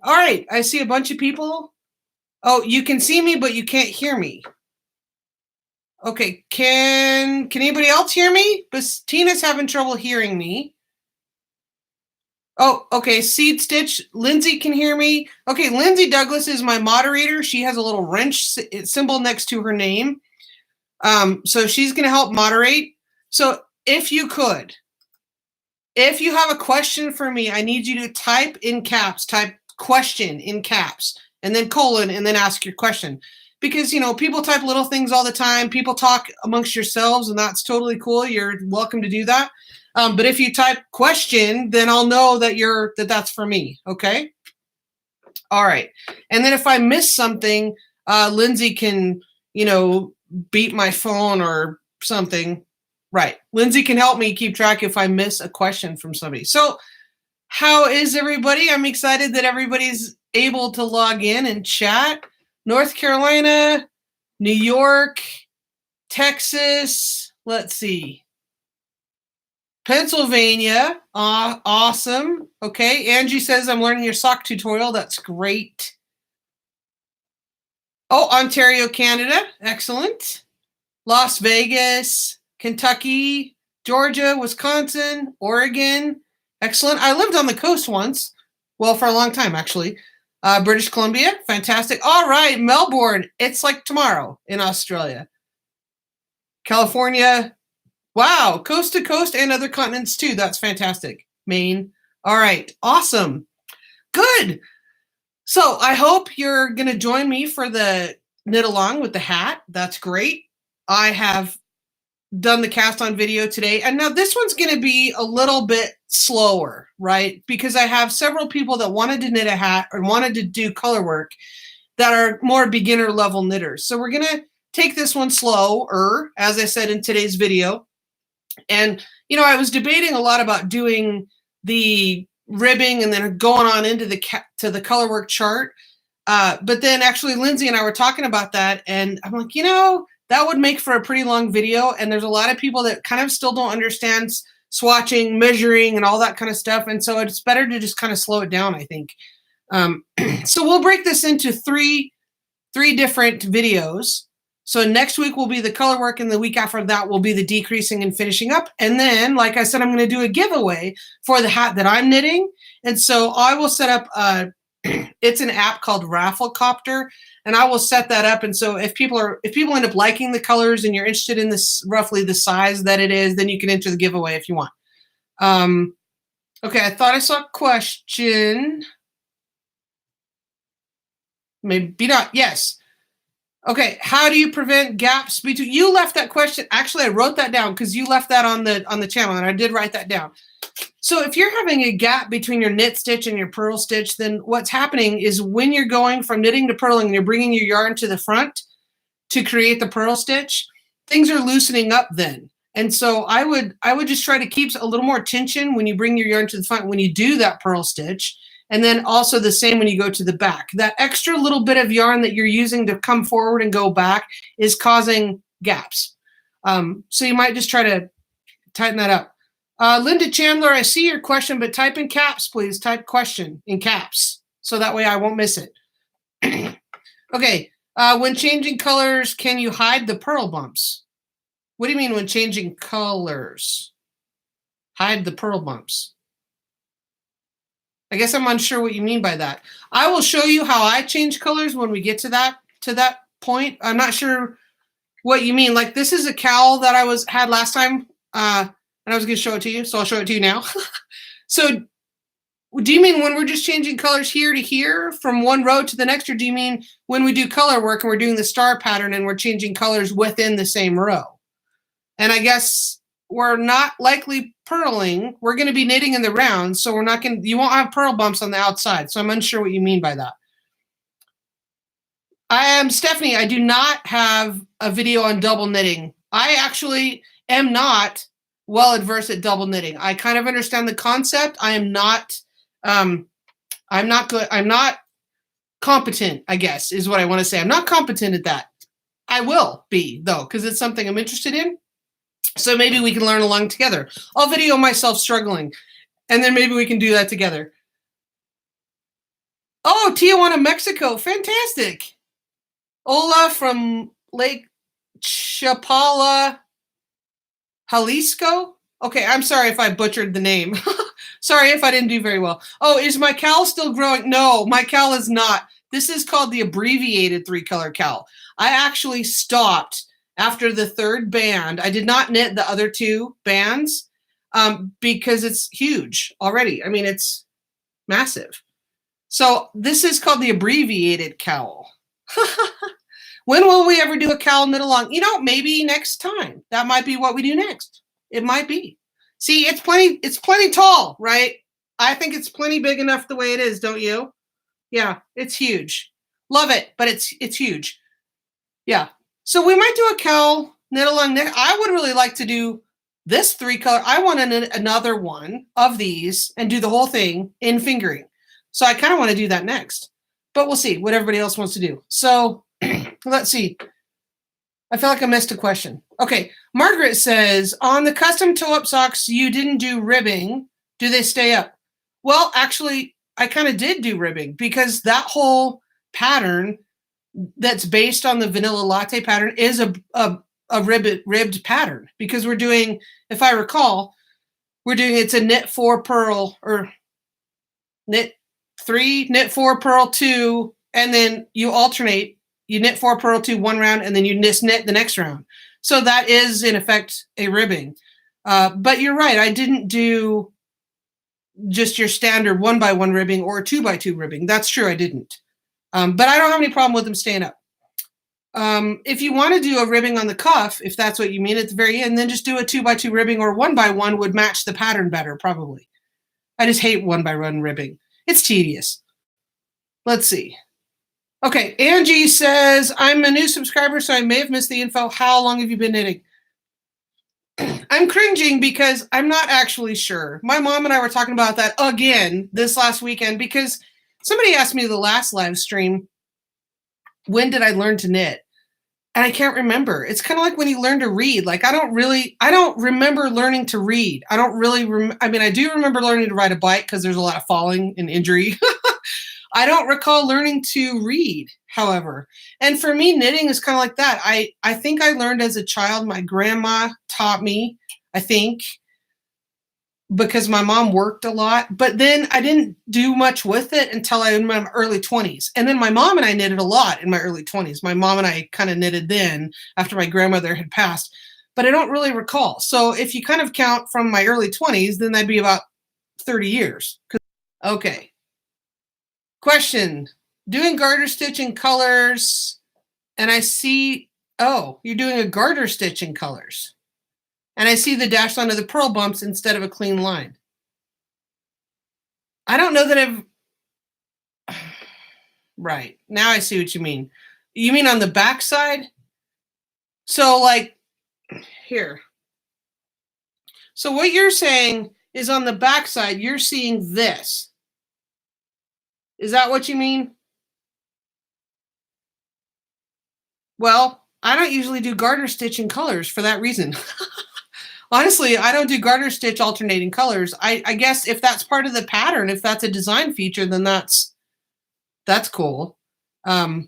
All right, I see a bunch of people. Oh, you can see me, but you can't hear me. Okay, can anybody else hear me? But Tina's having trouble hearing me. Oh, okay, Seed Stitch. Lindsay can hear me. Okay, Lindsay Douglas is my moderator. She has a little wrench symbol next to her name. So she's going to help moderate. So if you have a question for me, I need you to type in caps, type question in caps, and then colon, and then ask your question. Because, people type little things all the time. People talk amongst yourselves, and that's totally cool. You're welcome to do that. But if you type question, then I'll know that that's for me. Okay. All right. And then if I miss something, Lindsay can, beat my phone or something. Right. Lindsay can help me keep track if I miss a question from somebody. So how is everybody? I'm excited that everybody's able to log in and chat. North Carolina, New York, Texas, let's see. Pennsylvania, awesome. Okay, Angie says, I'm learning your sock tutorial. That's great. Oh, Ontario, Canada, excellent. Las Vegas, Kentucky, Georgia, Wisconsin, Oregon, excellent. I lived on the coast once. Well, for a long time, actually. British Columbia, fantastic. All right, Melbourne, it's like tomorrow in Australia. California, wow, coast to coast and other continents too. That's fantastic. Maine. All right, awesome. Good. So I hope you're going to join me for the knit along with the hat. That's great. I have done the cast on video today. And now this one's going to be a little bit slower, right? Because I have several people that wanted to knit a hat or wanted to do color work that are more beginner level knitters. So we're going to take this one slower, as I said in today's video. And, I was debating a lot about doing the ribbing and then going on into the color work chart. But then actually Lindsay and I were talking about that, and I'm like, that would make for a pretty long video. And there's a lot of people that kind of still don't understand swatching, measuring, and all that kind of stuff. And so it's better to just kind of slow it down, I think. So we'll break this into three different videos. So next week will be the color work, and the week after that will be the decreasing and finishing up. And then, like I said, I'm going to do a giveaway for the hat that I'm knitting. And so I will set up, it's an app called Rafflecopter, and I will set that up. And so if people end up liking the colors and you're interested in this, roughly the size that it is, then you can enter the giveaway if you want. Okay, I thought I saw a question. Maybe not. Yes. Okay, how do you prevent gaps between? You left that question. Actually, I wrote that down because you left that on the channel, and I did write that down. So if you're having a gap between your knit stitch and your purl stitch, then what's happening is when you're going from knitting to purling and you're bringing your yarn to the front to create the purl stitch, things are loosening up then. And so I would just try to keep a little more tension when you bring your yarn to the front when you do that purl stitch. And then also the same when you go to the back. That extra little bit of yarn that you're using to come forward and go back is causing gaps. So you might just try to tighten that up. Linda Chandler, I see your question, but type in caps, please. Type question in caps, so that way I won't miss it. Okay, when changing colors, can you hide the purl bumps? What do you mean when changing colors? Hide the purl bumps. I guess I'm unsure what you mean by that. I will show you how I change colors when we get to that point. I'm not sure what you mean. Like, this is a cowl that I had last time, and I was going to show it to you, so I'll show it to you now. So do you mean when we're just changing colors here to here from one row to the next, or do you mean when we do color work and we're doing the star pattern and we're changing colors within the same row? And I guess we're not likely purling. We're going to be knitting in the round, so you won't have purl bumps on the outside. So I'm unsure what you mean by that. I am Stephanie. I do not have a video on double knitting. I actually am not well adversed at double knitting. I kind of understand the concept. I'm not good. I'm not competent, I guess, is what I want to say. I'm not competent at that. I will be, though, because it's something I'm interested in. So maybe we can learn along together. I'll video myself struggling, and then maybe we can do that together. Oh, Tijuana, Mexico. Fantastic. Ola from Lake Chapala, Jalisco. Okay, I'm sorry if I butchered the name. Sorry if I didn't do very well. Oh, is my cowl still growing? No, my cowl is not. This is called the abbreviated 3-color cowl. I actually stopped after the 3rd band. I did not knit the other 2 bands because it's huge already. I mean, it's massive. So this is called the abbreviated cowl. When will we ever do a cowl knit along? You know, maybe next time. That might be what we do next. It might be. See, it's plenty tall, right? I think it's plenty big enough the way it is, don't you? Yeah, it's huge. Love it, but it's huge. Yeah. So we might do a cowl knit along. I would really like to do this 3-color. I want to knit another one of these and do the whole thing in fingering. So I kind of want to do that next. But we'll see what everybody else wants to do. So let's see. I feel like I missed a question. Okay, Margaret says, on the custom toe-up socks, you didn't do ribbing. Do they stay up? Well, actually, I kind of did do ribbing because that whole pattern that's based on the vanilla latte pattern is a ribbed pattern because we're doing, if I recall, it's a knit 4 purl or knit 3, knit 4, purl 2, and then you alternate. You knit 4, purl 2 one round, and then you knit the next round. So that is, in effect, a ribbing. But you're right. I didn't do just your standard 1x1 ribbing or 2x2 ribbing. That's true. I didn't. But I don't have any problem with them staying up. If you want to do a ribbing on the cuff, if that's what you mean at the very end, then just do a 2x2 ribbing, or 1x1 would match the pattern better, probably. I just hate 1x1 ribbing. It's tedious. Let's see. Okay, Angie says, I'm a new subscriber, so I may have missed the info. How long have you been knitting? I'm cringing because I'm not actually sure. My mom and I were talking about that again this last weekend because somebody asked me the last live stream, when did I learn to knit? And I can't remember. It's kind of like when you learn to read. Like, I don't remember learning to read. I don't really, I do remember learning to ride a bike because there's a lot of falling and injury. I don't recall learning to read, however. And for me, knitting is kind of like that. I think I learned as a child. My grandma taught me, I think, because my mom worked a lot. But then I didn't do much with it until I was in my early 20s. And then my mom and I knitted a lot in my early 20s. My mom and I kind of knitted then after my grandmother had passed. But I don't really recall. So if you kind of count from my early 20s, then that'd be about 30 years. Okay. Question, doing garter stitch in colors, and I see, oh, you're doing a garter stitch in colors. And I see the dashed line of the purl bumps instead of a clean line. I don't know that I've, right, now I see what you mean. You mean on the back side? So like, here. So what you're saying is on the back side, you're seeing this. Is that what you mean? Well, I don't usually do garter stitch in colors for that reason. Honestly, I don't do garter stitch alternating colors. I guess if that's part of the pattern, if that's a design feature, then that's cool. But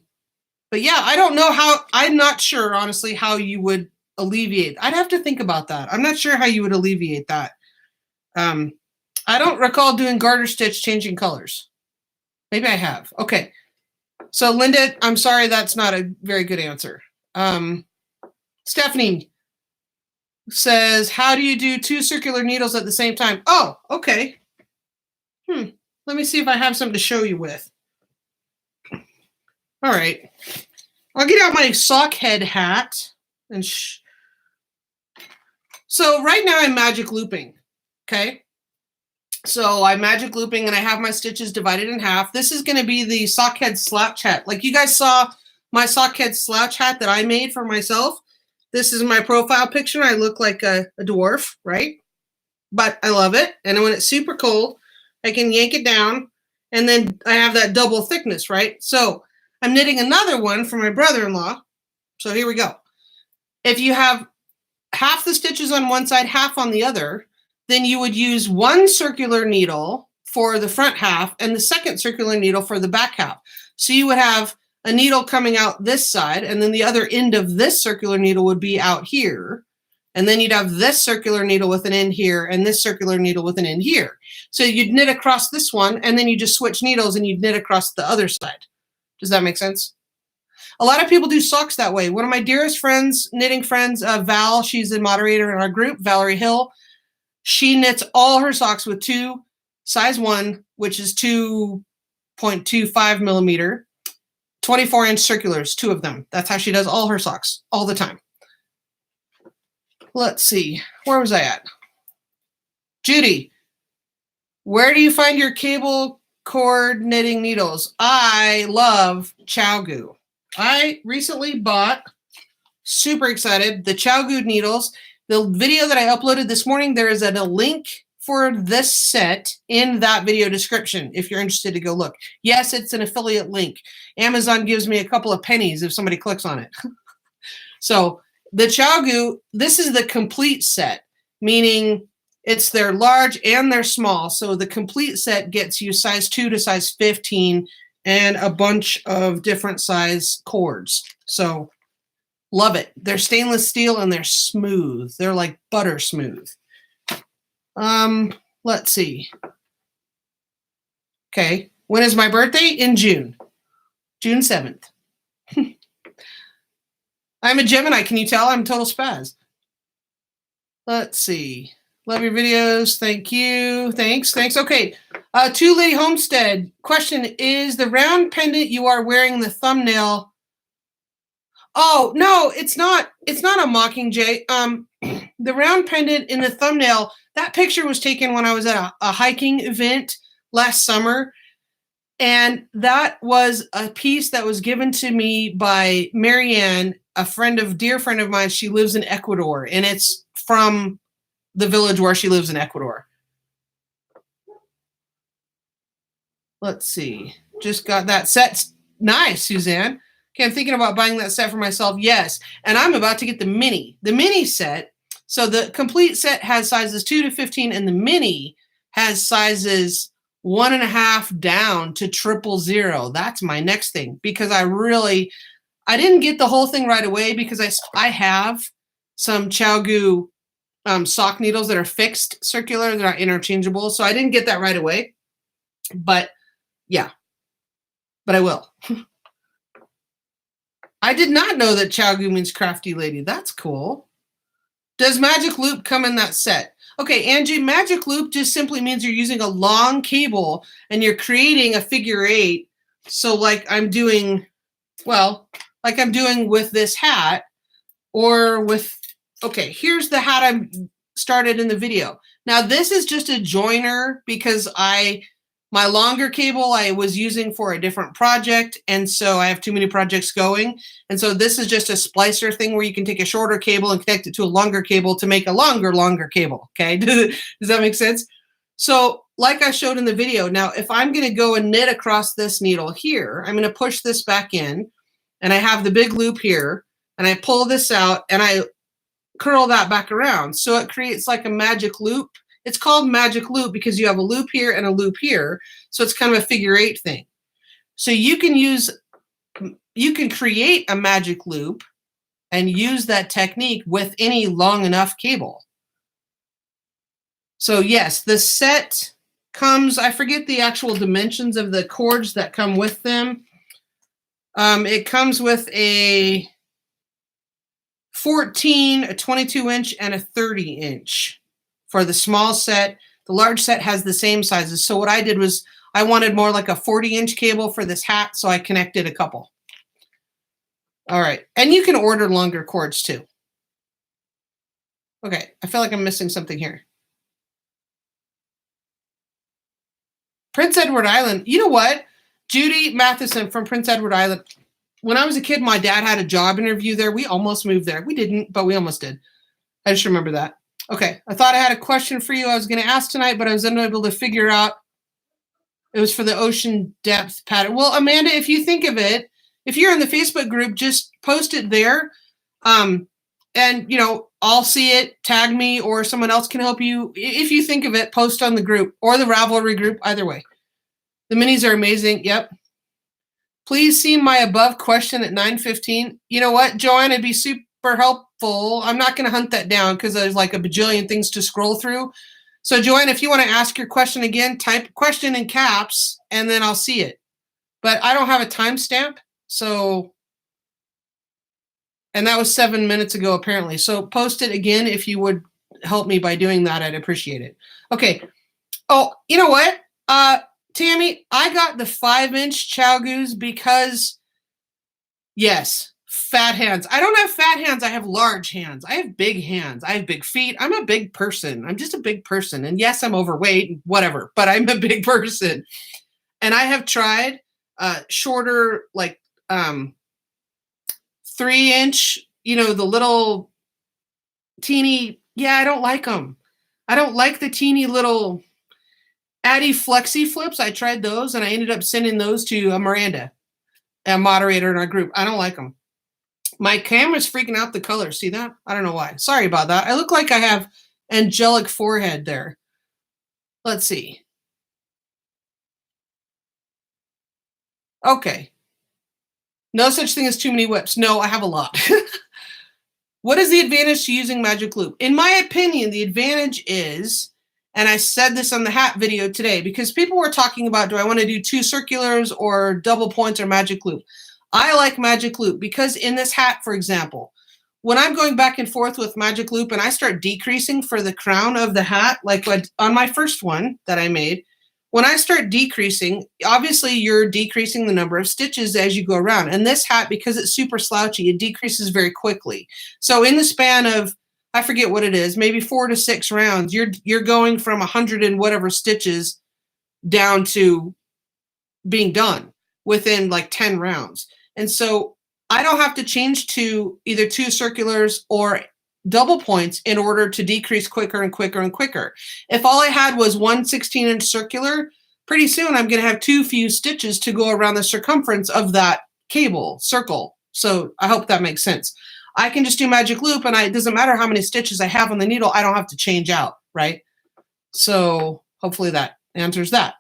yeah, I don't know how, I'm not sure, honestly, how you would alleviate. I'd have to think about that. I'm not sure how you would alleviate that. I don't recall doing garter stitch changing colors. Maybe I have. Okay. So Linda, I'm sorry, that's not a very good answer. Stephanie says, how do you do 2 circular needles at the same time? Oh, okay. Let me see if I have something to show you with. All right. I'll get out my sock head hat. And so right now I'm magic looping. Okay. So I'm magic looping and I have my stitches divided in half. This is going to be the sock head slouch hat. Like you guys saw my sock head slouch hat that I made for myself. This is my profile picture. I look like a dwarf, right? But I love it. And when it's super cold, I can yank it down and then I have that double thickness, right? So I'm knitting another one for my brother-in-law. So here we go. If you have half the stitches on one side, half on the other, then you would use 1 circular needle for the front half and the second circular needle for the back half. So you would have a needle coming out this side, and then the other end of this circular needle would be out here. And then you'd have this circular needle with an end here and this circular needle with an end here. So you'd knit across this one, and then you just switch needles and you'd knit across the other side. Does that make sense? A lot of people do socks that way. One of my dearest friends, knitting friends, Val, she's a moderator in our group, Valerie Hill. She knits all her socks with two size 1, which is 2.25 millimeter, 24-inch circulars, 2 of them. That's how she does all her socks, all the time. Let's see. Where was I at? Judy, where do you find your cable cord knitting needles? I love ChowGoo. I recently bought, super excited, the ChowGoo needles. The video that I uploaded this morning, there is a link for this set in that video description if you're interested to go look. Yes, it's an affiliate link. Amazon gives me a couple of pennies if somebody clicks on it. So the ChowGoo, this is the complete set, meaning it's their large and their small. So the complete set gets you size 2 to size 15 and a bunch of different size cords. So love it. They're stainless steel and they're smooth. They're like butter smooth. Let's see. Okay. When is my birthday? In June. June 7th. I'm a Gemini. Can you tell? I'm total spaz. Let's see. Love your videos. Thank you. Thanks. Okay. To Lady Homestead. Question, is the round pendant you are wearing the thumbnail? Oh, no, it's not. It's not a Mockingjay. The round pendant in the thumbnail, that picture was taken when I was at a hiking event last summer. And that was a piece that was given to me by Marianne, dear friend of mine. She lives in Ecuador, and it's from the village where she lives in Ecuador. Let's see. Just got that set. Nice, Suzanne. Okay, I'm thinking about buying that set for myself. Yes, and I'm about to get the mini set. So the complete set has sizes 2 to 15, and the mini has sizes 1.5 down to 000. That's my next thing, because I didn't get the whole thing right away because I have some ChowGoo sock needles that are fixed circular. They're not interchangeable. So I didn't get that right away. But yeah, but I will. I did not know that ChowGoo means crafty lady. That's cool. Does magic loop come in that set? Okay, Angie, magic loop just simply means you're using a long cable and you're creating a figure 8. So like I'm doing with this hat, or with, okay, here's the hat I started in the video. Now this is just a joiner because my longer cable I was using for a different project, and so I have too many projects going. And so this is just a splicer thing where you can take a shorter cable and connect it to a longer cable to make a longer cable, okay? Does that make sense? So like I showed in the video, now if I'm gonna go and knit across this needle here, I'm gonna push this back in, and I have the big loop here, and I pull this out, and I curl that back around. So it creates like a magic loop. It's called magic loop because you have a loop here and a loop here. So it's kind of a figure 8 thing. So you can create a magic loop and use that technique with any long enough cable. So yes, the set comes, I forget the actual dimensions of the cords that come with them. It comes with a 14, a 22-inch, and a 30-inch. For the small set. The large set has the same sizes. So what I did was I wanted more like a 40-inch cable for this hat, so I connected a couple. All right. And you can order longer cords too. Okay. I feel like I'm missing something here. Prince Edward Island. You know what? Judy Matheson from Prince Edward Island. When I was a kid, my dad had a job interview there. We almost moved there. We didn't, but we almost did. I just remember that. Okay, I thought I had a question for you I was going to ask tonight, but I was unable to figure out. It was for the ocean depth pattern. Well, Amanda, if you think of it, if you're in the Facebook group, just post it there. And, you know, I'll see it, tag me, or someone else can help you. If you think of it, post on the group or the Ravelry group, either way. The minis are amazing. Yep. Please see my above question at 9:15. You know what, Joanne, it'd be super helpful. I'm not going to hunt that down because there's like a bajillion things to scroll through. So Joanne, if you want to ask your question again, type question in caps and then I'll see it. But I don't have a timestamp, so, and that was 7 minutes ago apparently. So post it again if you would help me by doing that. I'd appreciate it. Okay. Oh, you know what? Tammy, I got the 5-inch Chow Goose because, yes, fat hands. I don't have fat hands. I have large hands. I have big hands. I have big feet. I'm a big person. I'm just a big person. And yes, I'm overweight, whatever, but I'm a big person. And I have tried shorter, like 3-inch, you know, the little teeny, yeah, I don't like them. I don't like the teeny little Addy Flexi Flips. I tried those and I ended up sending those to Miranda, a moderator in our group. I don't like them. My camera's freaking out the color. See that? I don't know why. Sorry about that. I look like I have angelic forehead there. Let's see. Okay. No such thing as too many whips. No, I have a lot. What is the advantage to using Magic Loop? In my opinion, the advantage is, and I said this on the hat video today, because people were talking about, do I want to do 2 circulars or double points or Magic Loop? I like Magic Loop because in this hat, for example, when I'm going back and forth with Magic Loop and I start decreasing for the crown of the hat, like on my first one that I made, when I start decreasing, obviously you're decreasing the number of stitches as you go around. And this hat, because it's super slouchy, it decreases very quickly. So in the span of, I forget what it is, maybe 4 to 6 rounds, you're going from 100 and whatever stitches down to being done within like 10 rounds. And so I don't have to change to either 2 circulars or double points in order to decrease quicker and quicker and quicker. If all I had was 1 16-inch circular, pretty soon I'm going to have too few stitches to go around the circumference of that cable circle. So I hope that makes sense. I can just do Magic Loop and it doesn't matter how many stitches I have on the needle, I don't have to change out, right? So hopefully that answers that.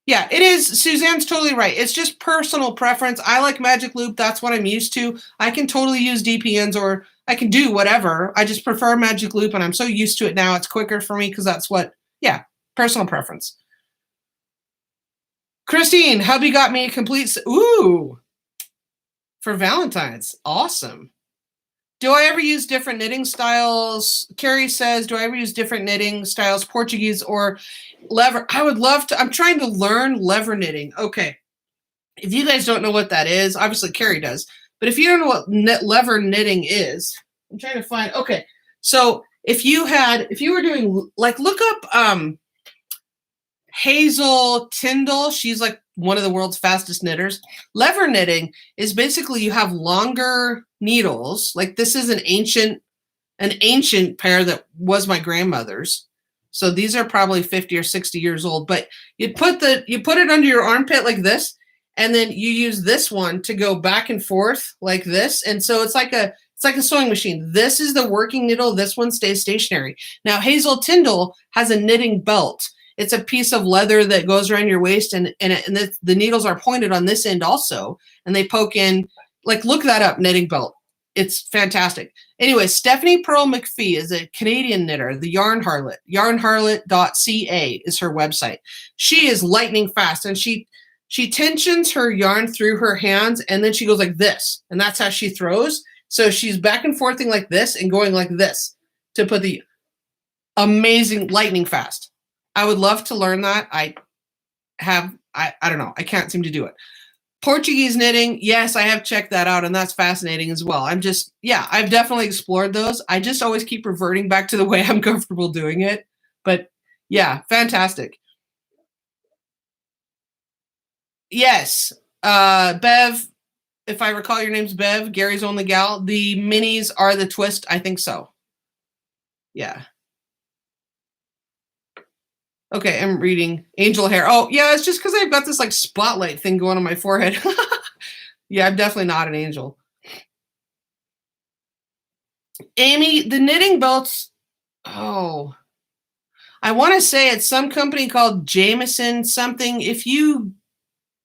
Yeah, it is. Suzanne's totally right. It's just personal preference. I like Magic Loop. That's what I'm used to. I can totally use DPNs or I can do whatever. I just prefer Magic Loop and I'm so used to it now. It's quicker for me because that's what, yeah, personal preference. Christine, hubby got me a complete, ooh, for Valentine's. Awesome. Do I ever use different knitting styles? Carrie says, do I ever use different knitting styles, Portuguese or lever? I would love to. I'm trying to learn lever knitting. Okay. If you guys don't know what that is, obviously Carrie does. But if you don't know what lever knitting is, I'm trying to find. Okay. So if you were doing, like, look up Hazel Tyndall. She's like one of the world's fastest knitters. Lever knitting is basically you have longer needles. Like this is an ancient pair that was my grandmother's. So these are probably 50 or 60 years old, but you put it under your armpit like this, and then you use this one to go back and forth like this. And so it's like a sewing machine. This is the working needle. This one stays stationary. Now Hazel Tyndall has a knitting belt. It's a piece of leather that goes around your waist, and the needles are pointed on this end also, and they poke in. Like, look that up, knitting belt. It's fantastic. Anyway, Stephanie Pearl McPhee is a Canadian knitter, the Yarn Harlot. Yarnharlot.ca is her website. She is lightning fast, and she tensions her yarn through her hands, and then she goes like this, and that's how she throws. So she's back and forthing like this and going like this to put the amazing lightning fast. I would love to learn that. I don't know. I can't seem to do it. Portuguese knitting, yes, I have checked that out, and that's fascinating as well. I've definitely explored those. I just always keep reverting back to the way I'm comfortable doing it. But yeah, fantastic. Yes, Bev, if I recall your name's Bev, Gary's only gal. The minis are the twist, I think so. Yeah. Okay, I'm reading angel hair. Oh, yeah, it's just because I've got this like spotlight thing going on my forehead. Yeah, I'm definitely not an angel. Amy, the knitting belts, oh, I want to say it's some company called Jameson something. If you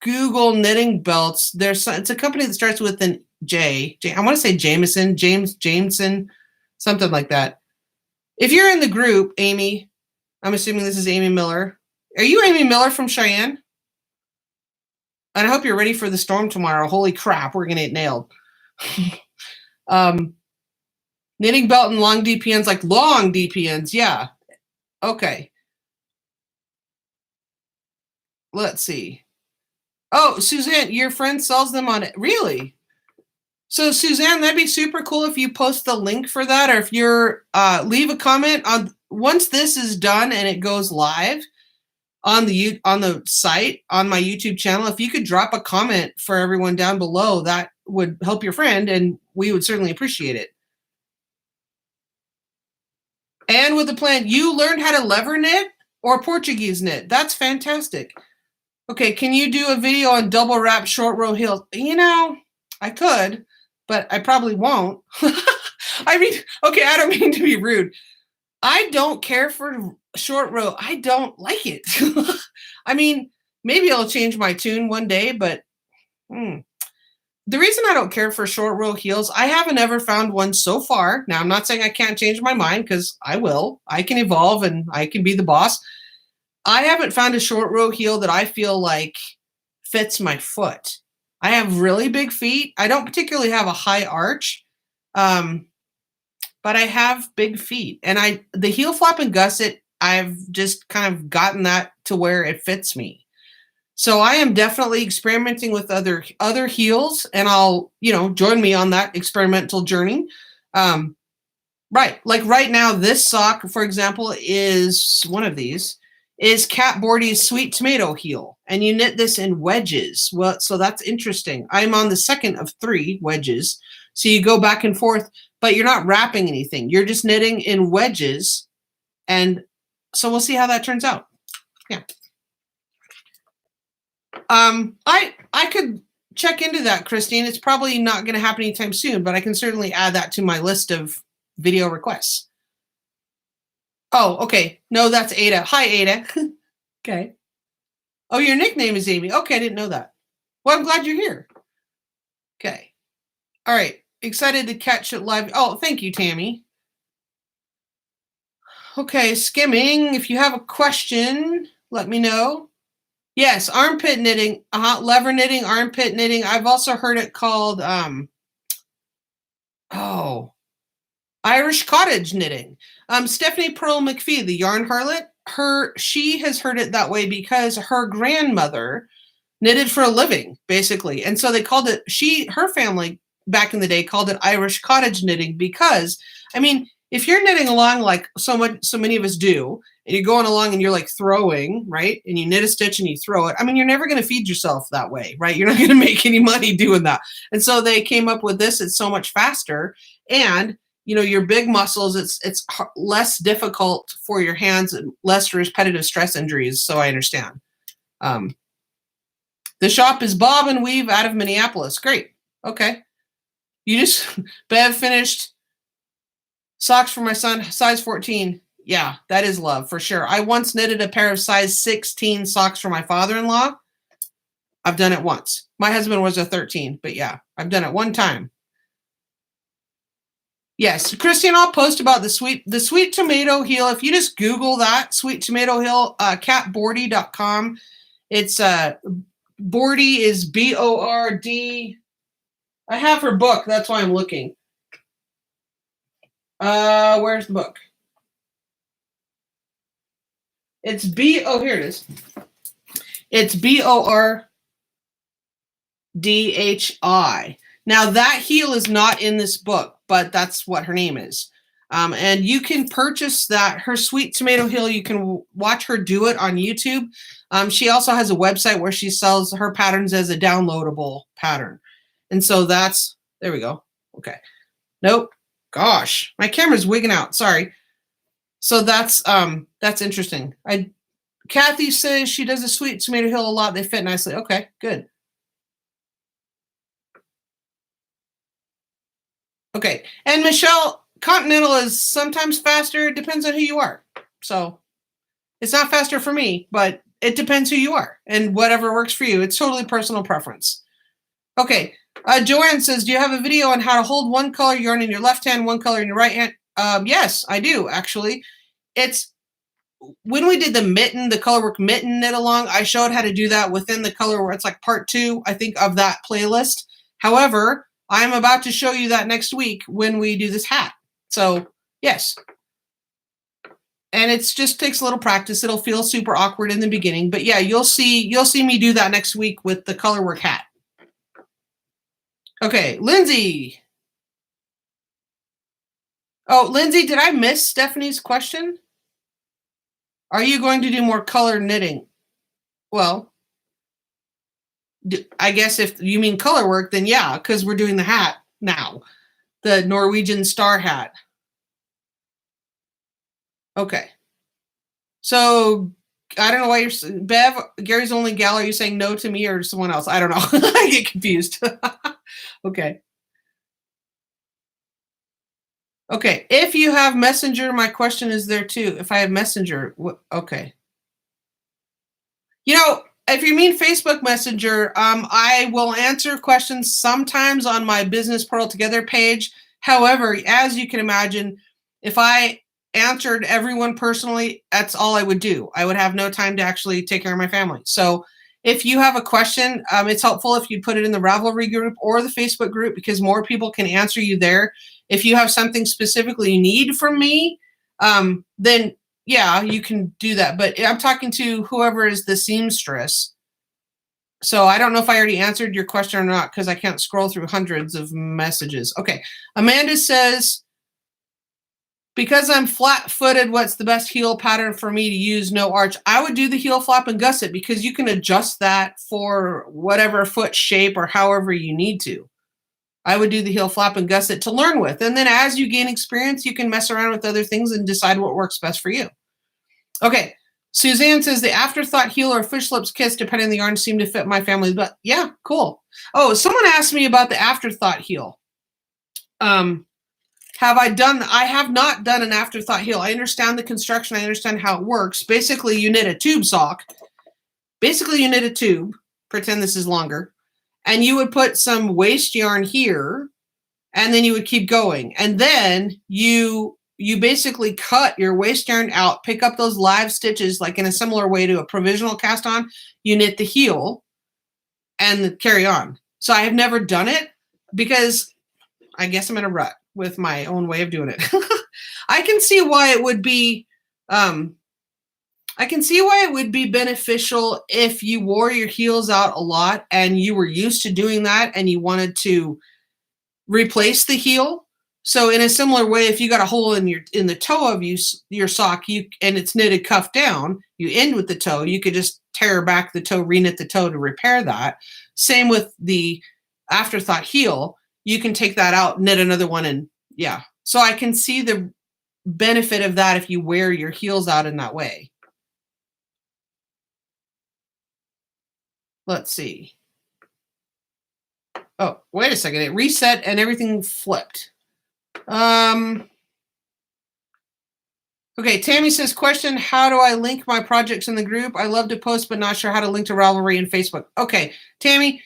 Google knitting belts, it's a company that starts with an J. I want to say Jameson, Jameson, something like that. If you're in the group, Amy, I'm assuming this is Amy Miller. Are you Amy Miller from Cheyenne? And I hope you're ready for the storm tomorrow. Holy crap, we're gonna get nailed. Knitting belt and long DPNs, like long DPNs, yeah. Okay. Let's see. Oh, Suzanne, your friend sells them on it. Really? So Suzanne, that'd be super cool if you post the link for that, or if you're leave a comment on once this is done and it goes live on the site on my YouTube channel. If you could drop a comment for everyone down below, that would help your friend, and we would certainly appreciate it. And with the plan, you learned how to lever knit or Portuguese knit. That's fantastic. Okay, can you do a video on double wrap short row heels? You know, I could, but I probably won't. I mean, okay, I don't mean to be rude. I don't care for short row. I don't like it. I mean, maybe I'll change my tune one day, but the reason I don't care for short row heels, I haven't ever found one so far. Now, I'm not saying I can't change my mind, because I will. I can evolve and I can be the boss. I haven't found a short row heel that I feel like fits my foot. I have really big feet. I don't particularly have a high arch, but I have big feet. And the heel flap and gusset, I've just kind of gotten that to where it fits me. So I am definitely experimenting with other heels, and I'll, join me on that experimental journey. Right. Like right now, this sock, for example, is one of these. Is Cat Bordy's Sweet Tomato heel, and you knit this in wedges. Well, so that's interesting. I'm on the second of 3 wedges. So you go back and forth, but you're not wrapping anything. You're just knitting in wedges. And so we'll see how that turns out. Yeah. I could check into that, Christine. It's probably not going to happen anytime soon, but I can certainly add that to my list of video requests. Oh, okay. No, that's Ada. Hi, Ada. Okay. Oh, your nickname is Amy. Okay, I didn't know that. Well, I'm glad you're here. Okay. All right. Excited to catch it live. Oh, thank you, Tammy. Okay, skimming. If you have a question, let me know. Yes, armpit knitting. Lever knitting, armpit knitting. I've also heard it called Irish cottage knitting. Stephanie Pearl McPhee, the yarn harlot, she has heard it that way because her grandmother knitted for a living, basically. And so they called it, her family back in the day called it Irish cottage knitting because, I mean, if you're knitting along like so many of us do, and you're going along and you're like throwing, right? And you knit a stitch and you throw it. I mean, you're never going to feed yourself that way, right? You're not going to make any money doing that. And so they came up with this. It's so much faster. And your big muscles, it's less difficult for your hands and less repetitive stress injuries. So I understand. The shop is Bob and Weave out of Minneapolis. Great. Okay. Bev finished socks for my son, size 14. Yeah, that is love for sure. I once knitted a pair of size 16 socks for my father-in-law. I've done it once. My husband was a 13, but yeah, I've done it one time. Yes, Christine, I'll post about the sweet tomato heel. If you just Google that, sweet tomato heel, catbordy.com. It's Bordy is B-O-R-D. I have her book. That's why I'm looking. Where's the book? It's here it is. It's B-O-R-D-H-I. Now that heel is not in this book, but that's what her name is. And you can purchase her sweet tomato heel. You can watch her do it on YouTube. She also has a website where she sells her patterns as a downloadable pattern. And so there we go. Okay. Nope. Gosh, my camera's wigging out. Sorry. So that's interesting. Kathy says she does a sweet tomato heel a lot. They fit nicely. Okay, good. Okay. And Michelle Continental is sometimes faster. It depends on who you are. So it's not faster for me, but it depends who you are and whatever works for you. It's totally personal preference. Okay. Joanne says, do you have a video on how to hold one color yarn in your left hand, one color in your right hand? Yes, I do, actually. It's when we did the mitten, the colorwork mitten knit along, I showed how to do that within the color where it's like part 2, I think, of that playlist. However, I'm about to show you that next week when we do this hat. So yes. And it just takes a little practice. It'll feel super awkward in the beginning, but yeah, you'll see me do that next week with the colorwork hat. Okay, Lindsay. Oh, Lindsay, did I miss Stephanie's question? Are you going to do more color knitting? Well, I guess if you mean color work, then yeah, because we're doing the hat now, the Norwegian star hat. Okay. So I don't know why you're, Bev, Gary's only gal, are you saying no to me or someone else? I don't know. I get confused. Okay. Okay. If you have Messenger, my question is there too. If I have Messenger, okay. You know, if you mean Facebook Messenger, I will answer questions sometimes on my Business Pearl Together page. However, as you can imagine, if I answered everyone personally, that's all I would do. I would have no time to actually take care of my family. So if you have a question, it's helpful if you put it in the Ravelry group or the Facebook group because more people can answer you there. If you have something specifically you need from me, then yeah, you can do that. But I'm talking to whoever is the seamstress. So I don't know if I already answered your question or not because I can't scroll through hundreds of messages. Okay. Amanda says, because I'm flat-footed, what's the best heel pattern for me to use? No arch. I would do the heel flap and gusset because you can adjust that for whatever foot shape or however you need to. I would do the heel flap and gusset to learn with. And then as you gain experience, you can mess around with other things and decide what works best for you. Okay. Suzanne says the afterthought heel or fish lips kiss, depending on the yarn, seem to fit my family. But yeah, cool. Oh, someone asked me about the afterthought heel. I have not done an afterthought heel. I understand the construction. I understand how it works. Basically, you knit a tube sock. Basically, you knit a tube. Pretend this is longer. And you would put some waste yarn here, and then you would keep going. And then you basically cut your waste yarn out, pick up those live stitches, like in a similar way to a provisional cast on. You knit the heel and carry on. So I have never done it because I guess I'm in a rut with my own way of doing it. I can see why it would be beneficial if you wore your heels out a lot and you were used to doing that and you wanted to replace the heel. So in a similar way, if you got a hole in the toe of your sock, and it's knitted cuff down, you end with the toe, you could just tear back the toe, reknit the toe to repair that. Same with the afterthought heel. You can take that out, knit another one, and yeah. So I can see the benefit of that if you wear your heels out in that way. Let's see. Oh, wait a second. It reset and everything flipped. Okay, Tammy says, question, how do I link my projects in the group? I love to post, but not sure how to link to Ravelry and Facebook. Okay, Tammy,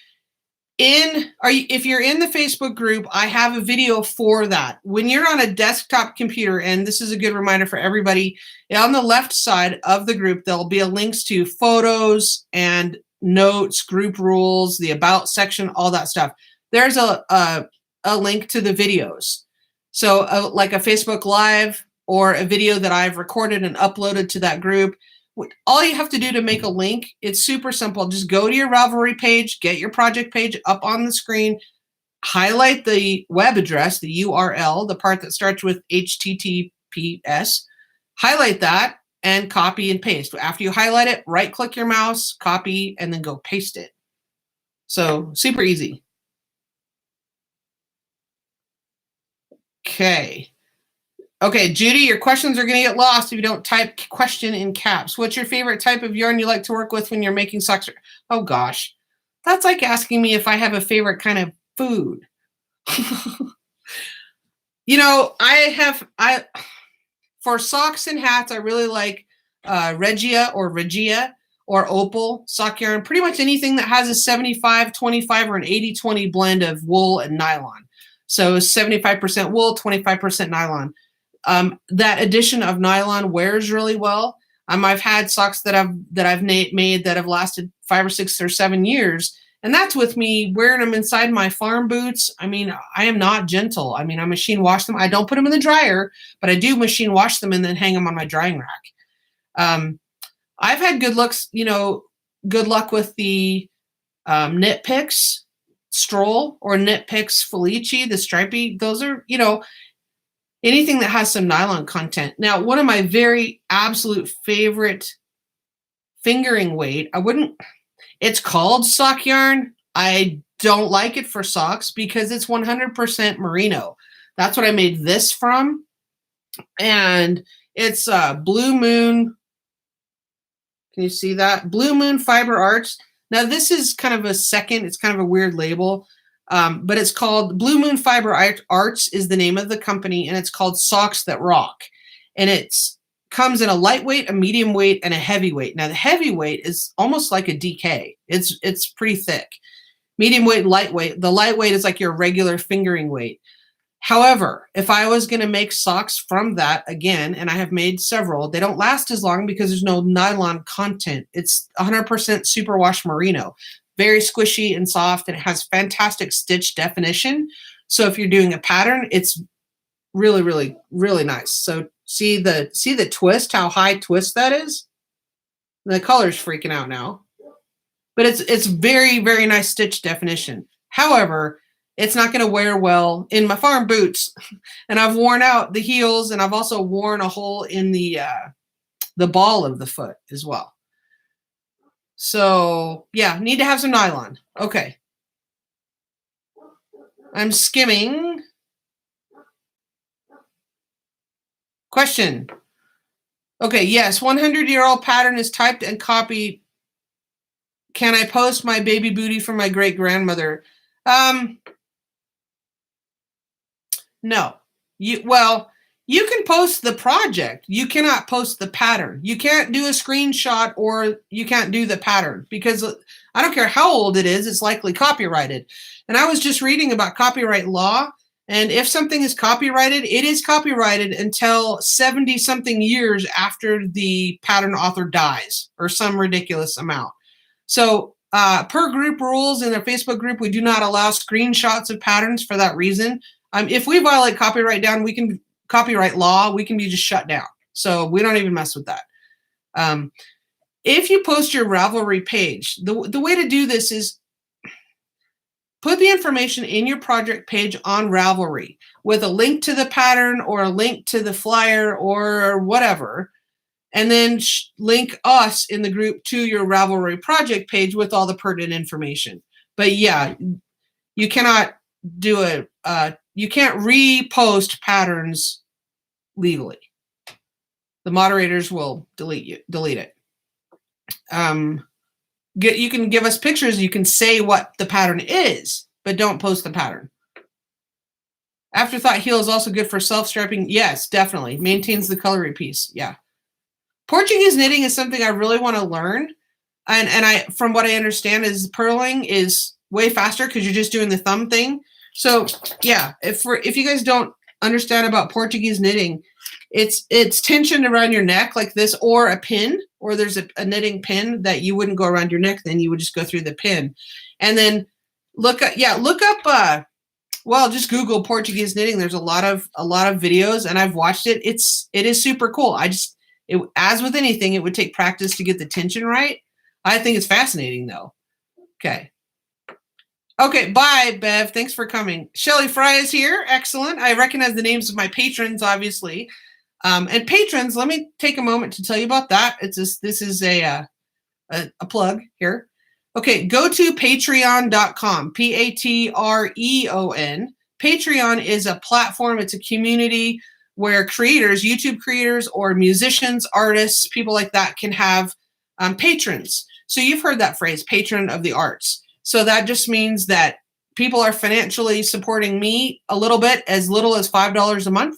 if you're in the Facebook group, I have a video for that. When you're on a desktop computer, and this is a good reminder for everybody, on the left side of the group, there'll be a links to photos and notes, group rules, the about section, all that stuff. There's a link to the videos. So like a Facebook Live or a video that I've recorded and uploaded to that group. All you have to do to make a link, it's super simple. Just go to your Ravelry page, get your project page up on the screen, highlight the web address, the URL, the part that starts with HTTPS, highlight that and copy and paste. After you highlight it, right click your mouse, copy, and then go paste it. So super easy. Okay, Judy, your questions are going to get lost if you don't type question in caps. What's your favorite type of yarn you like to work with when you're making socks? Oh, gosh. That's like asking me if I have a favorite kind of food. I for socks and hats, I really like Regia or Opal sock yarn. Pretty much anything that has a 75-25 or an 80-20 blend of wool and nylon. So 75% wool, 25% nylon. That addition of nylon wears really well. I've had socks that I've made that have lasted 5 or 6 or 7 years. And that's with me wearing them inside my farm boots. I mean, I am not gentle. I mean, I machine wash them. I don't put them in the dryer, but I do machine wash them and then hang them on my drying rack. I've had good luck with the Knit Picks Stroll or Knit Picks Felici, the stripy. Those are, anything that has some nylon content. Now, one of my very absolute favorite fingering weight, it's called sock yarn. I don't like it for socks because it's 100% merino. That's what I made this from. And it's Blue Moon. Can you see that? Blue Moon Fiber Arts. Now this is kind of it's kind of a weird label, but it's called Blue Moon Fiber Arts is the name of the company, and it's called Socks That Rock. And comes in a lightweight, a medium weight, and a heavyweight. Now the heavyweight is almost like a DK. It's pretty thick. Medium weight, lightweight. The lightweight is like your regular fingering weight. However, if I was going to make socks from that again, and I have made several, they don't last as long because there's no nylon content. It's 100% superwash merino. Very squishy and soft, and it has fantastic stitch definition. So if you're doing a pattern, it's really, really, really nice. So see the twist, how high twist that is? The color's freaking out now. But it's very, very nice stitch definition. However, it's not going to wear well in my farm boots. And I've worn out the heels, and I've also worn a hole in the ball of the foot as well. So yeah, need to have some nylon. Okay. I'm skimming. Question. Okay, yes, 100-year-old pattern is typed and copied. Can I post my baby booty from my great-grandmother? No. You can post the project. You cannot post the pattern. You can't do a screenshot, or you can't do the pattern, because I don't care how old it is, it's likely copyrighted. And I was just reading about copyright law, and if something is copyrighted, it is copyrighted until 70-something years after the pattern author dies, or some ridiculous amount. So per group rules in their Facebook group, we do not allow screenshots of patterns for that reason. If we violate copyright law, we can be just shut down. So we don't even mess with that. If you post your Ravelry page, the way to do this is put the information in your project page on Ravelry with a link to the pattern or a link to the flyer or whatever, and then link us in the group to your Ravelry project page with all the pertinent information. But yeah, you cannot do you can't repost patterns legally. The moderators will delete it. You can give us pictures. You can say what the pattern is, but don't post the pattern. Afterthought heel is also good for self-striping. Yes, definitely. Maintains the coloring piece. Yeah. Portuguese knitting is something I really want to learn. And from what I understand, is purling is way faster because you're just doing the thumb thing. So yeah, if you guys don't understand about Portuguese knitting, it's tension around your neck like this, or a pin, or there's a knitting pin that you wouldn't go around your neck, then you would just go through the pin. And then look up just Google Portuguese knitting. There's a lot of videos, and I've watched it. It is super cool. As with anything, it would take practice to get the tension right. I think it's fascinating though. Okay, bye, Bev. Thanks for coming. Shelly Fry is here. Excellent. I recognize the names of my patrons, obviously. And patrons, let me take a moment to tell you about that. This is a plug here. Okay, go to patreon.com, Patreon. Patreon is a platform. It's a community where creators, YouTube creators, or musicians, artists, people like that can have patrons. So you've heard that phrase, patron of the arts. So that just means that people are financially supporting me a little bit, as little as $5 a month,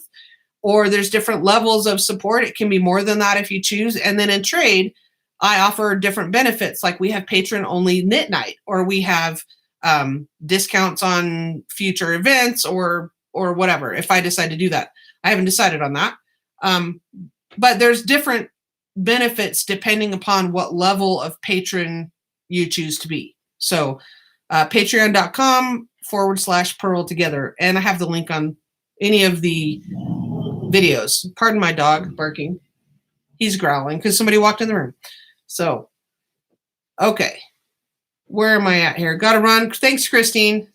or there's different levels of support. It can be more than that if you choose. And then in trade, I offer different benefits. Like we have patron only knit night, or we have discounts on future events, or whatever, if I decide to do that. I haven't decided on that. But there's different benefits depending upon what level of patron you choose to be. So patreon.com/Purl Together. And I have the link on any of the videos. Pardon my dog barking. He's growling because somebody walked in the room. So, okay. Where am I at here? Got to run. Thanks, Christine.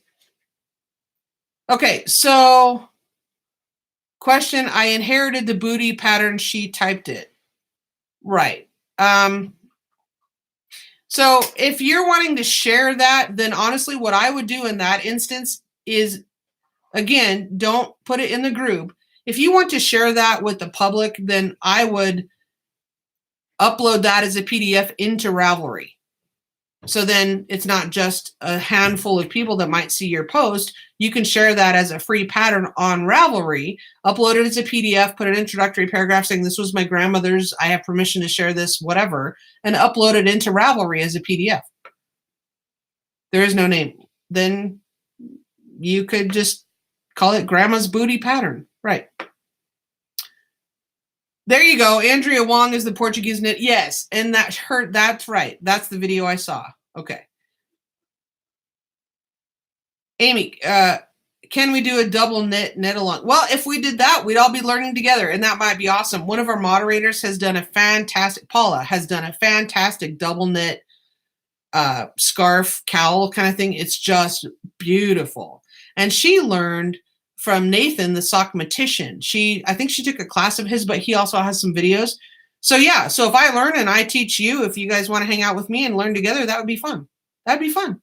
Okay, so question, I inherited the booty pattern. She typed it. Right. So if you're wanting to share that, then honestly, what I would do in that instance is, again, don't put it in the group. If you want to share that with the public, then I would upload that as a PDF into Ravelry. So then it's not just a handful of people that might see your post. You can share that as a free pattern on Ravelry, upload it as a PDF, put an introductory paragraph saying this was my grandmother's, I have permission to share this, whatever, and upload it into Ravelry as a PDF. There is no name. Then you could just call it Grandma's Booty Pattern. Right. There you go. Andrea Wong is the Portuguese knit. Yes. And that's right. That's the video I saw. Okay. Amy, can we do a double knit along? Well, if we did that, we'd all be learning together, and that might be awesome. One of our moderators has done a fantastic, Paula has done a fantastic double knit scarf cowl kind of thing. It's just beautiful. And she learned from Nathan, the sockmatician. I think she took a class of his, but he also has some videos. So yeah, so if I learn and I teach you, if you guys want to hang out with me and learn together, that would be fun. That'd be fun.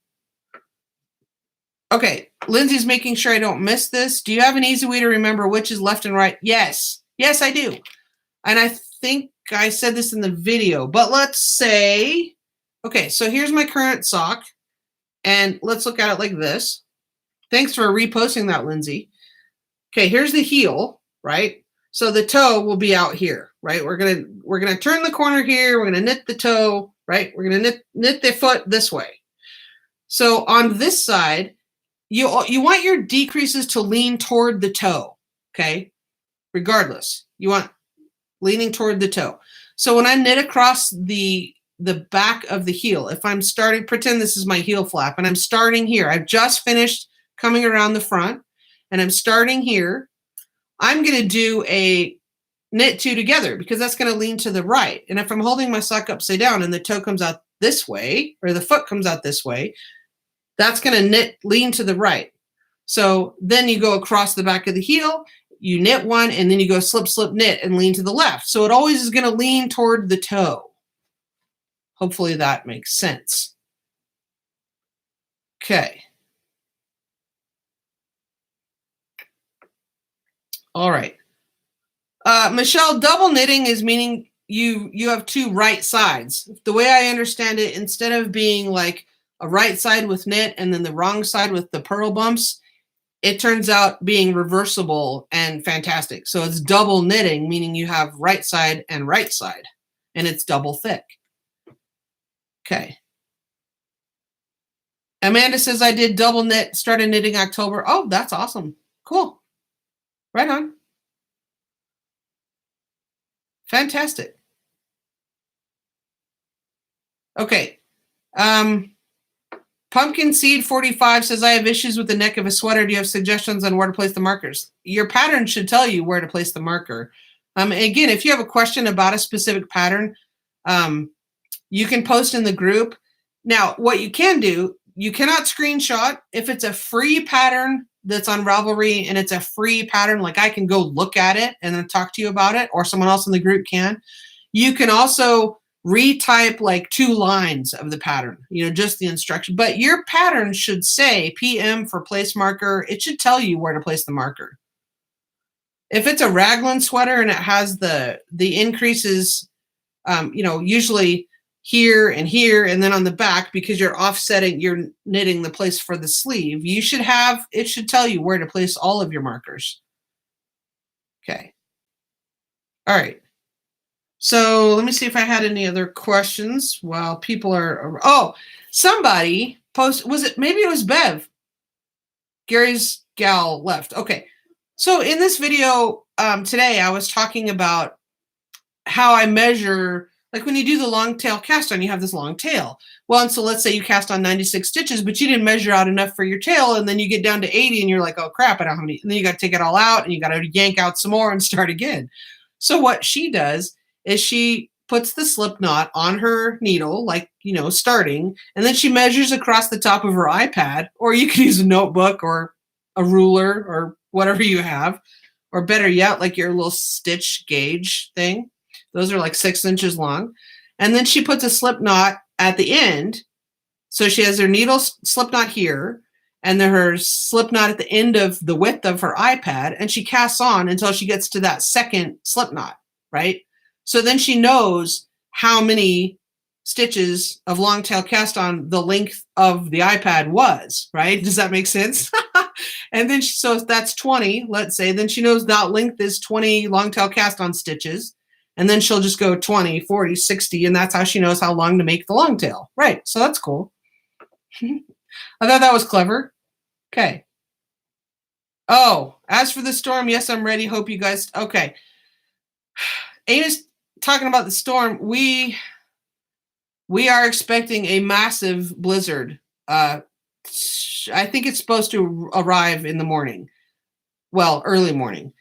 Okay, Lindsay's making sure I don't miss this. Do you have an easy way to remember which is left and right? Yes. Yes, I do. And I think I said this in the video, but let's say, okay, so here's my current sock, and let's look at it like this. Thanks for reposting that, Lindsay. Okay, here's the heel, right? So the toe will be out here, right? We're gonna turn the corner here. We're gonna knit the toe, right? We're gonna knit the foot this way. So on this side, you want your decreases to lean toward the toe, okay? Regardless, you want leaning toward the toe. So when I knit across the back of the heel, if I'm starting, pretend this is my heel flap, and I'm starting here. I've just finished coming around the front, and I'm starting here. I'm going to do a knit two together because that's going to lean to the right. And if I'm holding my sock upside down and the toe comes out this way, or the foot comes out this way, that's going to lean to the right. So then you go across the back of the heel, you knit one, and then you go slip, slip, knit, and lean to the left. So it always is going to lean toward the toe. Hopefully that makes sense. Okay. All right. Michelle, double knitting is meaning you have two right sides. The way I understand it, instead of being like a right side with knit and then the wrong side with the purl bumps, it turns out being reversible and fantastic. So it's double knitting, meaning you have right side, and it's double thick. Okay. Amanda says, I did double knit, started knitting October. Oh, that's awesome. Cool. Right on. Fantastic. Okay. Pumpkin Seed 45 says, I have issues with the neck of a sweater. Do you have suggestions on where to place the markers? Your pattern should tell you where to place the marker. Again, if you have a question about a specific pattern, you can post in the group. Now, what you can do, you cannot screenshot. If it's a free pattern that's on Ravelry and it's a free pattern, like I can go look at it and then talk to you about it, or someone else in the group can. You can also retype like 2 lines of the pattern, just the instruction. But your pattern should say PM for place marker. It should tell you where to place the marker. If it's a raglan sweater and it has the increases, usually here and here, and then on the back, because you're offsetting, you're knitting the place for the sleeve, it should tell you where to place all of your markers. Okay. All right. So let me see if I had any other questions while people are, oh, somebody maybe it was Bev. Gary's gal left. Okay. So in this video today, I was talking about how I measure, like when you do the long tail cast on, you have this long tail. Well, and so let's say you cast on 96 stitches, but you didn't measure out enough for your tail, and then you get down to 80 and you're like, oh crap, I don't have any. And then you got to take it all out and you got to yank out some more and start again. So what she does is she puts the slip knot on her needle, like, starting, and then she measures across the top of her iPad, or you can use a notebook or a ruler or whatever you have, or better yet, like your little stitch gauge thing. Those are like 6 inches long. And then she puts a slip knot at the end. So she has her needle slip knot here, and then her slip knot at the end of the width of her iPad, and she casts on until she gets to that second slip knot, right? So then she knows how many stitches of long tail cast on the length of the iPad was, right? Does that make sense? And then so if that's 20, let's say, then she knows that length is 20 long tail cast on stitches. And then she'll just go 20, 40, 60, and that's how she knows how long to make the long tail. Right, so that's cool. I thought that was clever. Okay. Oh, as for the storm, yes, I'm ready. Hope you guys, okay. Amy's talking about the storm. We are expecting a massive blizzard. I think it's supposed to arrive in the morning. Well, early morning.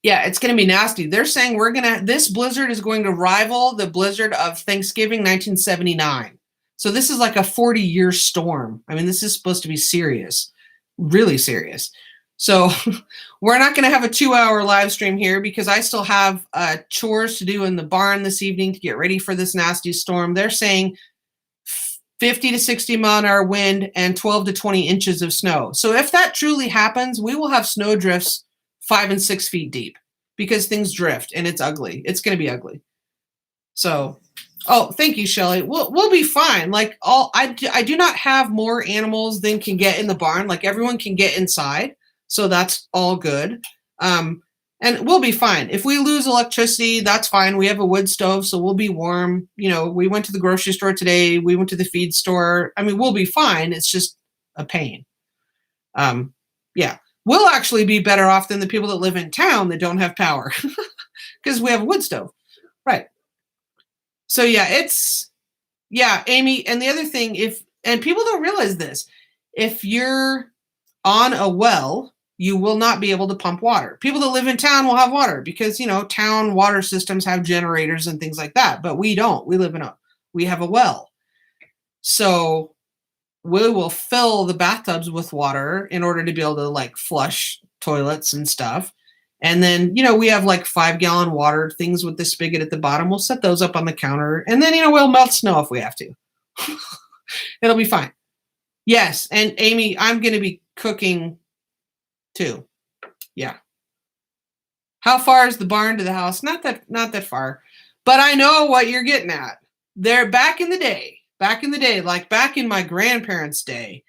Yeah, it's going to be nasty. They're saying this blizzard is going to rival the blizzard of Thanksgiving 1979. So this is like a 40-year storm. I mean, this is supposed to be serious, really serious. So we're not going to have a 2-hour live stream here because I still have chores to do in the barn this evening to get ready for this nasty storm. They're saying 50 to 60 mile an hour wind and 12 to 20 inches of snow. So if that truly happens, we will have snow drifts 5 and 6 feet deep because things drift and it's ugly. It's going to be ugly. So, oh, thank you, Shelly. We'll be fine. Like I do not have more animals than can get in the barn. Like everyone can get inside. So that's all good. And we'll be fine. If we lose electricity, that's fine. We have a wood stove, so we'll be warm. We went to the grocery store today. We went to the feed store. I mean, we'll be fine. It's just a pain. Yeah. We'll actually be better off than the people that live in town that don't have power because we have a wood stove. Right. So yeah, Amy. And the other thing, and people don't realize this, if you're on a well, you will not be able to pump water. People that live in town will have water because, town water systems have generators and things like that, but we don't. We have a well. So we will fill the bathtubs with water in order to be able to flush toilets and stuff. And then, we have 5-gallon water things with the spigot at the bottom. We'll set those up on the counter and then, we'll melt snow if we have to. It'll be fine. Yes. And Amy, I'm going to be cooking too. Yeah. How far is the barn to the house? Not that far, but I know what you're getting at. They're back in the day, like back in my grandparents' day,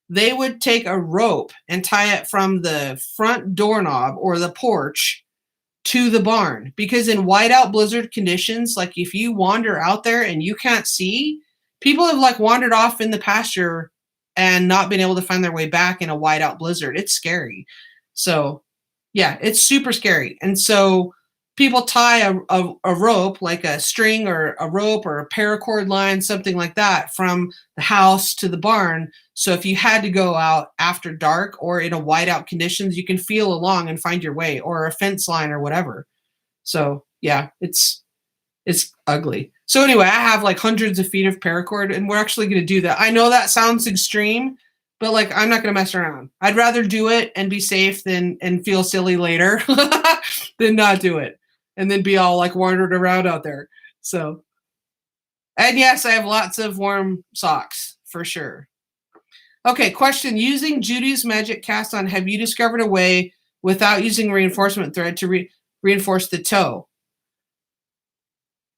they would take a rope and tie it from the front doorknob or the porch to the barn. Because in whiteout blizzard conditions, like if you wander out there and you can't see, people have wandered off in the pasture and not been able to find their way back in a whiteout blizzard. It's scary. So yeah, it's super scary. And so people tie a rope, like a string or a rope or a paracord line, something like that, from the house to the barn. So if you had to go out after dark or in a whiteout conditions, you can feel along and find your way, or a fence line or whatever. So yeah, it's ugly. So anyway, I have hundreds of feet of paracord, and we're actually going to do that. I know that sounds extreme, but I'm not going to mess around. I'd rather do it and be safe and feel silly later than not do it. And then be all wandered around out there. So, and yes, I have lots of warm socks for sure. Okay, question. Using Judy's Magic Cast On, have you discovered a way without using reinforcement thread to reinforce the toe?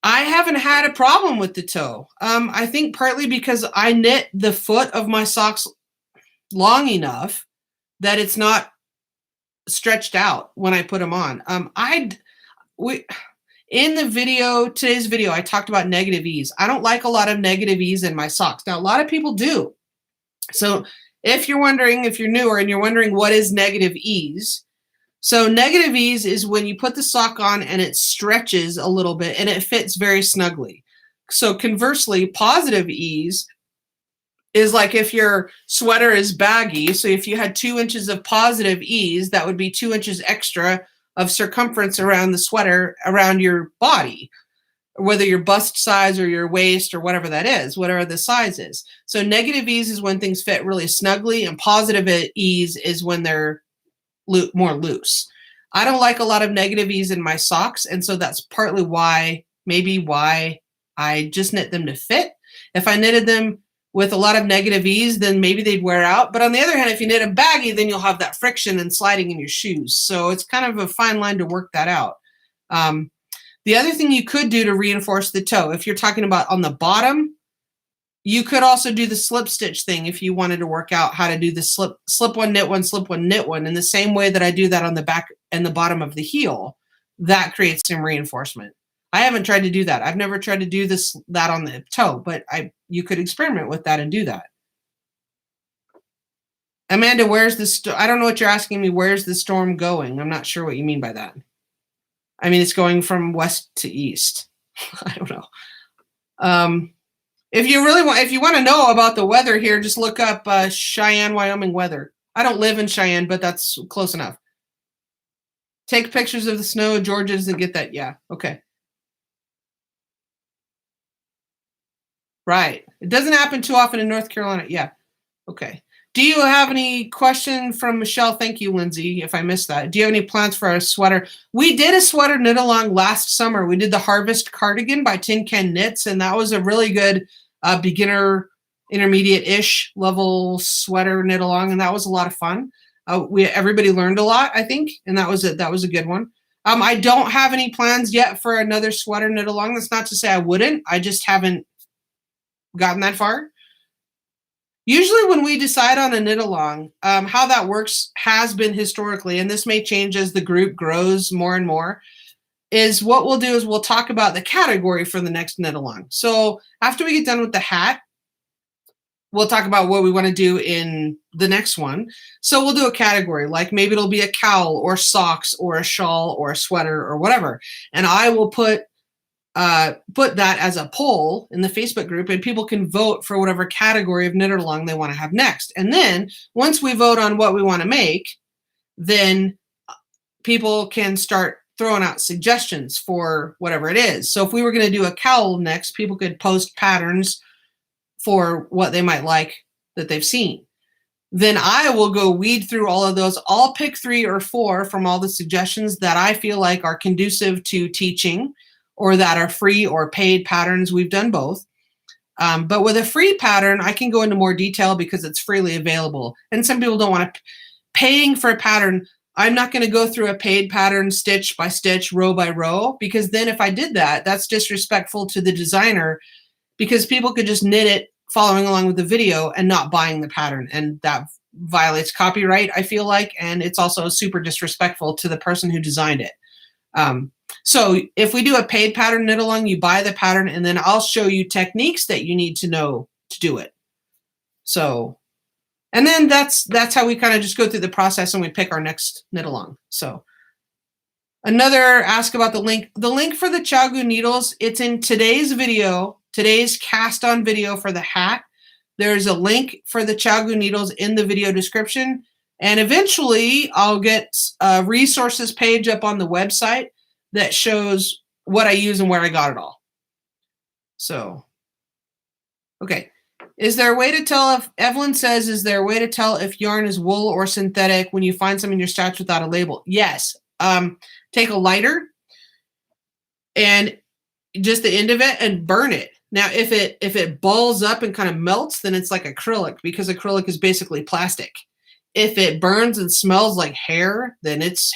I haven't had a problem with the toe. I think partly because I knit the foot of my socks long enough that it's not stretched out when I put them on. In the video, today's video, I talked about negative ease. I don't like a lot of negative ease in my socks. Now, a lot of people do. So if you're wondering, if you're newer and you're wondering what is negative ease, so negative ease is when you put the sock on and it stretches a little bit and it fits very snugly. So conversely, positive ease is like if your sweater is baggy. So if you had 2 inches of positive ease, that would be 2 inches extra of circumference around the sweater, around your body, whether your bust size or your waist or whatever that is, whatever the size is. So negative ease is when things fit really snugly, and positive ease is when they're more loose. I don't like a lot of negative ease in my socks, and so that's partly why, maybe why I just knit them to fit. If I knitted them with a lot of negative ease, then maybe they'd wear out. But on the other hand, if you knit them baggy, then you'll have that friction and sliding in your shoes. So it's kind of a fine line to work that out. The other thing you could do to reinforce the toe, if you're talking about on the bottom, you could also do the slip stitch thing if you wanted to work out how to do the slip one, knit one, slip one, knit one, in the same way that I do that on the back and the bottom of the heel. That creates some reinforcement. I haven't tried to do that. I've never tried to do that on the toe, but you could experiment with that and do that. Amanda, where's the I don't know what you're asking me. Where's the storm going? I'm not sure what you mean by that. I mean, it's going from west to east. I don't know. If you want to know about the weather here, just look up Cheyenne, Wyoming weather. I don't live in Cheyenne, but that's close enough. Take pictures of the snow. Georgia doesn't get that. Yeah. Okay. Right. It doesn't happen too often in North Carolina. Yeah. Okay. Do you have any question from Michelle? Thank you, Lindsay, if I missed that. Do you have any plans for a sweater? We did a sweater knit along last summer. We did the Harvest Cardigan by Tin Can Knits, and that was a really good beginner, intermediate-ish level sweater knit along, and that was a lot of fun. Everybody learned a lot, I think, and that was a good one. I don't have any plans yet for another sweater knit along. That's not to say I wouldn't. I just haven't gotten that far. Usually when we decide on a knit along, how that works has been historically, and this may change as the group grows more and more, is what we'll do is we'll talk about the category for the next knit along. So after we get done with the hat, we'll talk about what we want to do in the next one. So we'll do a category, like maybe it'll be a cowl or socks or a shawl or a sweater or whatever. And I will put that as a poll in the Facebook group, and people can vote for whatever category of knit along they want to have next. And then once we vote on what we want to make, then people can start throwing out suggestions for whatever it is. So if we were going to do a cowl next, people could post patterns for what they might like that they've seen. Then I will go weed through all of those. I'll pick 3 or 4 from all the suggestions that I feel like are conducive to teaching, or that are free or paid patterns. We've done both. But with a free pattern, I can go into more detail because it's freely available. And some people don't want to paying for a pattern. I'm not going to go through a paid pattern stitch by stitch, row by row, because then if I did that, that's disrespectful to the designer, because people could just knit it following along with the video and not buying the pattern. And that violates copyright, I feel like. And it's also super disrespectful to the person who designed it. So if we do a paid pattern knit along, you buy the pattern, and then I'll show you techniques that you need to know to do it. So, and then that's how we kind of just go through the process and we pick our next knit along. So another ask about the link for the Chagu needles. It's in today's video, today's cast on video for the hat. There's a link for the Chagu needles in the video description. And eventually I'll get a resources page up on the website that shows what I use and where I got it all. So, okay. Is there a way to tell if, Evelyn says, is there a way to tell if yarn is wool or synthetic when you find some in your stash without a label? Yes. Take a lighter and just the end of it and burn it. Now, if it balls up and kind of melts, then it's like acrylic, because acrylic is basically plastic. If it burns and smells like hair, then it's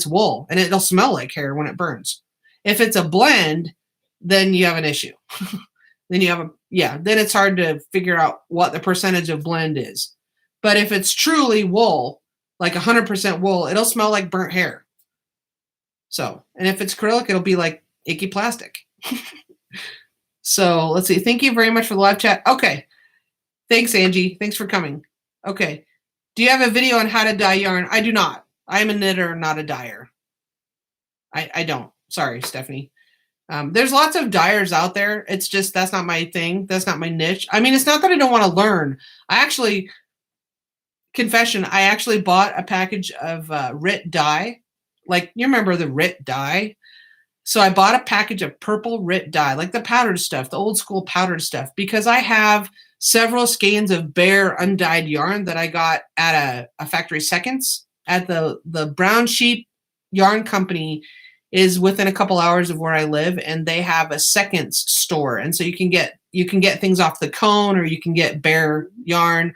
wool, and it'll smell like hair when it burns. If it's a blend, then you have an issue. Then you have then it's hard to figure out what the percentage of blend is. But if it's truly wool, like 100% wool, it'll smell like burnt hair. So, and if it's acrylic, it'll be like icky plastic. So let's see. Thank you very much for the live chat. Okay. Thanks, Angie. Thanks for coming. Okay. Do you have a video on how to dye yarn? I do not. I'm a knitter, not a dyer. I don't. Sorry, Stephanie. There's lots of dyers out there. It's just, that's not my thing. That's not my niche. I mean, it's not that I don't want to learn. Confession, I actually bought a package of RIT dye. Like, you remember the RIT dye? So I bought a package of purple RIT dye, like the powdered stuff, the old school powdered stuff, because I have several skeins of bare undyed yarn that I got at a factory seconds at the Brown Sheep Yarn Company is within a couple hours of where I live, and they have a seconds store. And so you can get things off the cone, or you can get bare yarn,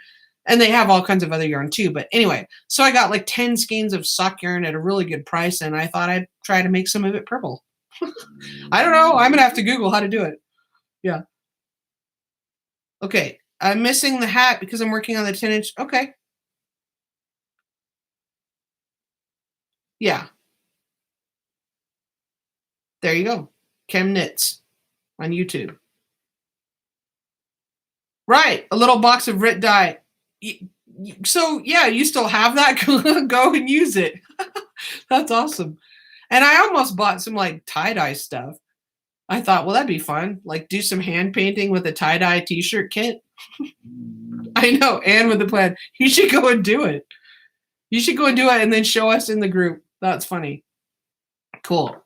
and they have all kinds of other yarn too. But anyway, so I got like 10 skeins of sock yarn at a really good price, and I thought I'd try to make some of it purple. I don't know. I'm going to have to Google how to do it. Yeah. Okay. I'm missing the hat because I'm working on the 10-inch. Okay. Yeah. There you go. Chem Knits on YouTube. Right. A little box of RIT dye. So, yeah, you still have that? Go and use it. That's awesome. And I almost bought some like tie-dye stuff. I thought, well, that'd be fun. Like do some hand painting with a tie-dye t-shirt kit. I know. And with the plan. You should go and do it. You should go and do it and then show us in the group. That's funny. Cool.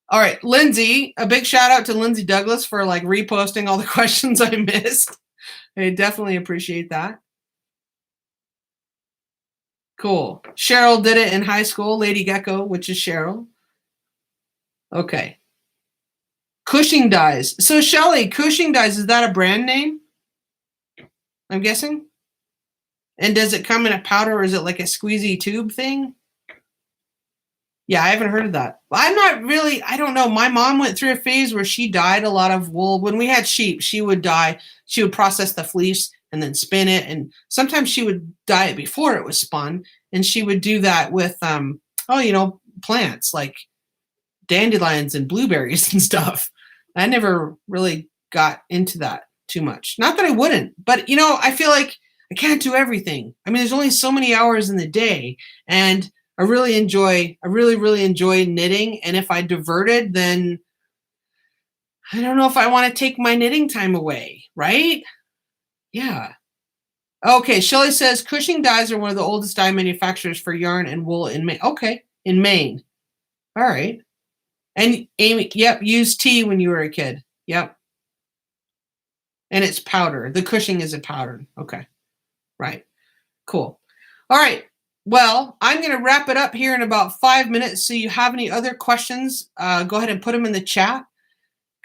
All right. Lindsay, a big shout out to Lindsay Douglas for like reposting all the questions I missed. I definitely appreciate that. Cool. Cheryl did it in high school. Lady Gecko, which is Cheryl. Okay. Cushing dyes. So Shelly, Cushing dyes, is that a brand name? I'm guessing. And does it come in a powder, or is it like a squeezy tube thing? Yeah, I haven't heard of that. I'm not really, I don't know. My mom went through a phase where she dyed a lot of wool. When we had sheep, she would process the fleece and then spin it. And sometimes she would dye it before it was spun. And she would do that with, plants like dandelions and blueberries and stuff. I never really got into that too much. Not that I wouldn't, but I feel like I can't do everything. I mean, there's only so many hours in the day, and I really enjoy knitting. And if I diverted, then I don't know if I want to take my knitting time away, right? Yeah. Okay, Shelley says Cushing dyes are one of the oldest dye manufacturers for yarn and wool in Maine. Okay, in Maine. All right. And Amy, yep, used tea when you were a kid. Yep. And it's powder. The Cushing is a powder. Okay. Right. Cool. All right. Well, I'm going to wrap it up here in about 5 minutes. So you have any other questions, go ahead and put them in the chat.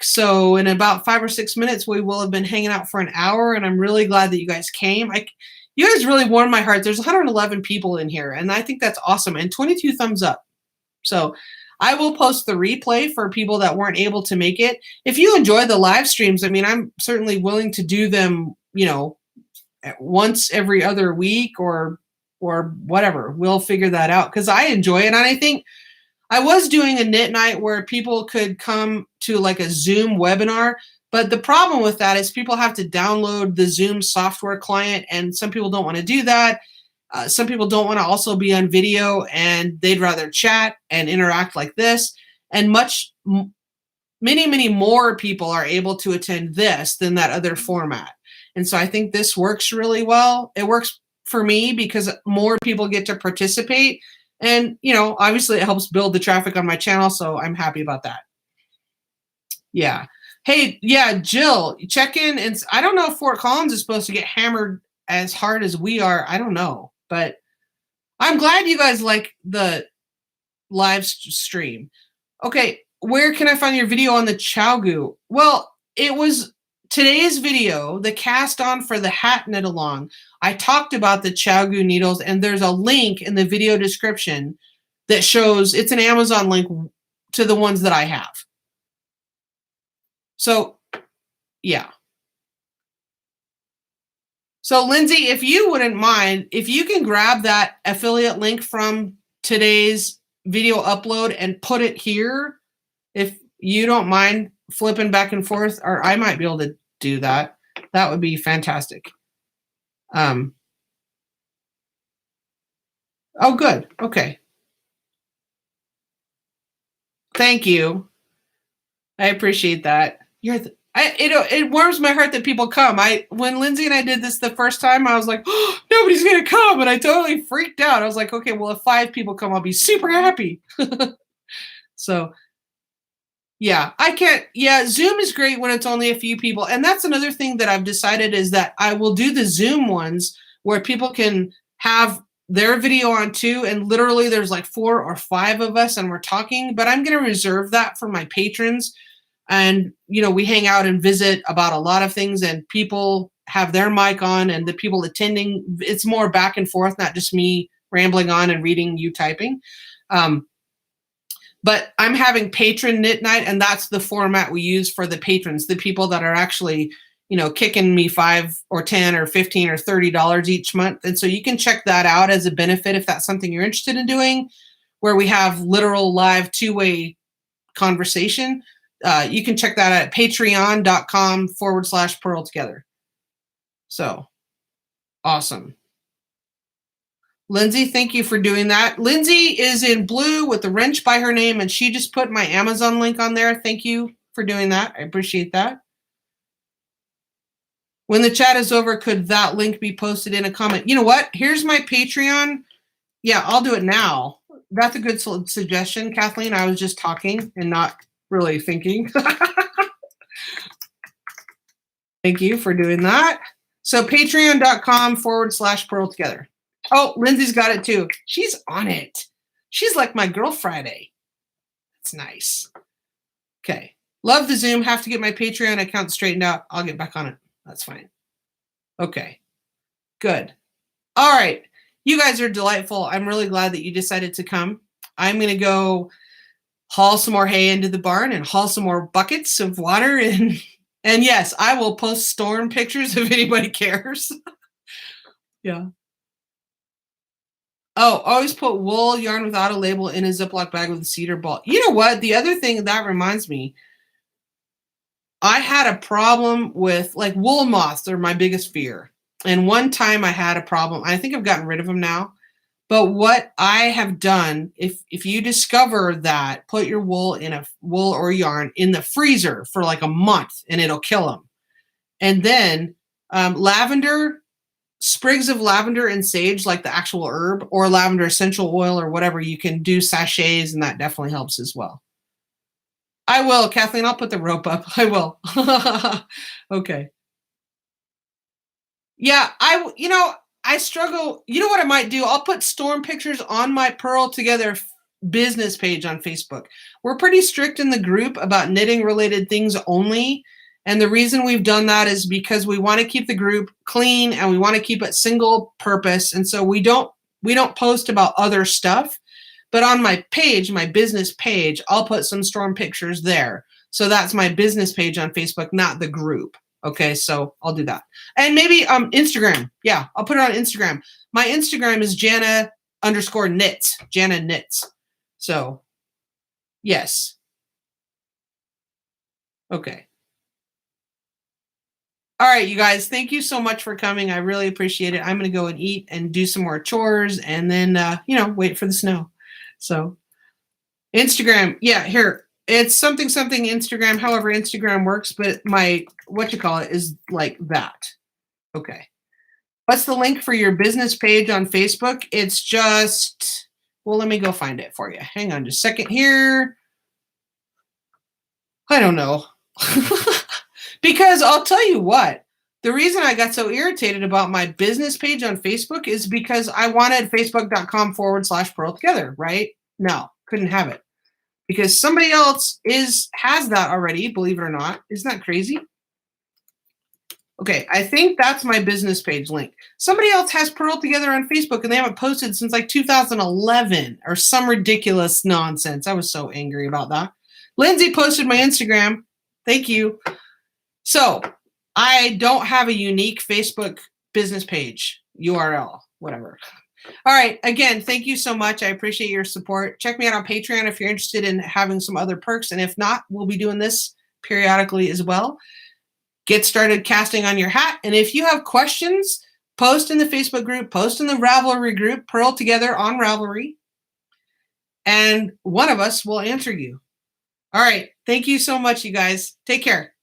So in about 5 or 6 minutes, we will have been hanging out for an hour, and I'm really glad that you guys came. You guys really warmed my heart. There's 111 people in here, and I think that's awesome, and 22 thumbs up. So I will post the replay for people that weren't able to make it. If you enjoy the live streams, I mean, I'm certainly willing to do them, once every other week or whatever. We'll figure that out because I enjoy it. And I think I was doing a knit night where people could come to like a Zoom webinar, but the problem with that is people have to download the Zoom software client, and some people don't want to do that. Some people don't want to also be on video, and they'd rather chat and interact like this. And many more people are able to attend this than that other format. And so I think this works really well. It works for me because more people get to participate. And, obviously it helps build the traffic on my channel. So I'm happy about that. Yeah. Hey, yeah, Jill, check in. And I don't know if Fort Collins is supposed to get hammered as hard as we are. I don't know. But I'm glad you guys like the live stream. Okay, where can I find your video on the Chowgoo? Well, it was today's video, the cast on for the hat knit along. I talked about the Chowgoo needles, and there's a link in the video description that shows it's an Amazon link to the ones that I have. So, yeah. So, Lindsay, if you wouldn't mind, if you can grab that affiliate link from today's video upload and put it here, if you don't mind flipping back and forth, or I might be able to do that. That would be fantastic. Oh, good. Okay. Thank you. I appreciate that. It warms my heart that people come. When Lindsay and I did this the first time, I was like, oh, nobody's gonna come, and I totally freaked out. I was like, okay, well, if 5 people come, I'll be super happy. So yeah, I can't. Yeah, Zoom is great when it's only a few people, and that's another thing that I've decided is that I will do the Zoom ones where people can have their video on too, and literally there's like 4 or 5 of us and we're talking. But I'm going to reserve that for my patrons. And, we hang out and visit about a lot of things, and people have their mic on, and the people attending, it's more back and forth, not just me rambling on and reading you typing. But I'm having patron knit night, and that's the format we use for the patrons, the people that are actually, kicking me $5 or $10 or $15 or $30 each month. And so you can check that out as a benefit if that's something you're interested in doing, where we have literal live 2-way conversation. You can check that out at patreon.com/Pearl Together. So awesome. Lindsay, thank you for doing that. Lindsay is in blue with the wrench by her name, and she just put my Amazon link on there. Thank you for doing that. I appreciate that. When the chat is over, could that link be posted in a comment? You know what? Here's my Patreon. Yeah, I'll do it now. That's a good suggestion, Kathleen. I was just talking and not really thinking. Thank you for doing that. So patreon.com/Pearl Together. Oh, Lindsay's got it too. She's on it. She's like my girl Friday. That's nice. Okay. Love the Zoom. Have to get my Patreon account straightened out. I'll get back on it. That's fine. Okay. Good. All right. You guys are delightful. I'm really glad that you decided to come. I'm going to go haul some more hay into the barn and haul some more buckets of water. And yes, I will post storm pictures if anybody cares. Yeah. Oh, always put wool yarn without a label in a Ziploc bag with a cedar ball. You know what? The other thing that reminds me, I had a problem with wool moths are my biggest fear. And one time I had a problem. I think I've gotten rid of them now. But what I have done, if you discover that, put your wool or yarn in the freezer for like a month and it'll kill them. And then lavender, sprigs of lavender and sage, like the actual herb, or lavender essential oil or whatever, you can do sachets, and that definitely helps as well. I will, Kathleen. I'll put the rope up. I will. Okay. Yeah, I struggle. You know what I might do? I'll put storm pictures on my Pearl Together business page on Facebook. We're pretty strict in the group about knitting related things only. And the reason we've done that is because we want to keep the group clean and we want to keep it single purpose. And so we don't post about other stuff. But on my page, my business page, I'll put some storm pictures there. So that's my business page on Facebook, not the group. Okay, so I'll do that. And maybe Instagram. Yeah, I'll put it on Instagram. My Instagram is Jana_knits. Jana knits. So, yes. Okay. All right, you guys, thank you so much for coming. I really appreciate it. I'm going to go and eat and do some more chores and then, wait for the snow. So, Instagram. Yeah, here. It's something Instagram, however Instagram works, but my, is like that. Okay. What's the link for your business page on Facebook? It's just, let me go find it for you. Hang on just a second here. I don't know. Because I'll tell you what, the reason I got so irritated about my business page on Facebook is because I wanted facebook.com/Pearl Together, right? No, couldn't have it. Because somebody else has that already, believe it or not. Isn't that crazy? Okay, I think that's my business page link. Somebody else has Pearl Together on Facebook and they haven't posted since like 2011 or some ridiculous nonsense. I was so angry about that. Lindsay posted my Instagram. Thank you. So I don't have a unique Facebook business page, URL, whatever. All right. Again, thank you so much. I appreciate your support. Check me out on Patreon if you're interested in having some other perks. And if not, we'll be doing this periodically as well. Get started casting on your hat. And if you have questions, post in the Facebook group, post in the Ravelry group, Pearl Together on Ravelry, and one of us will answer you. All right. Thank you so much, you guys. Take care.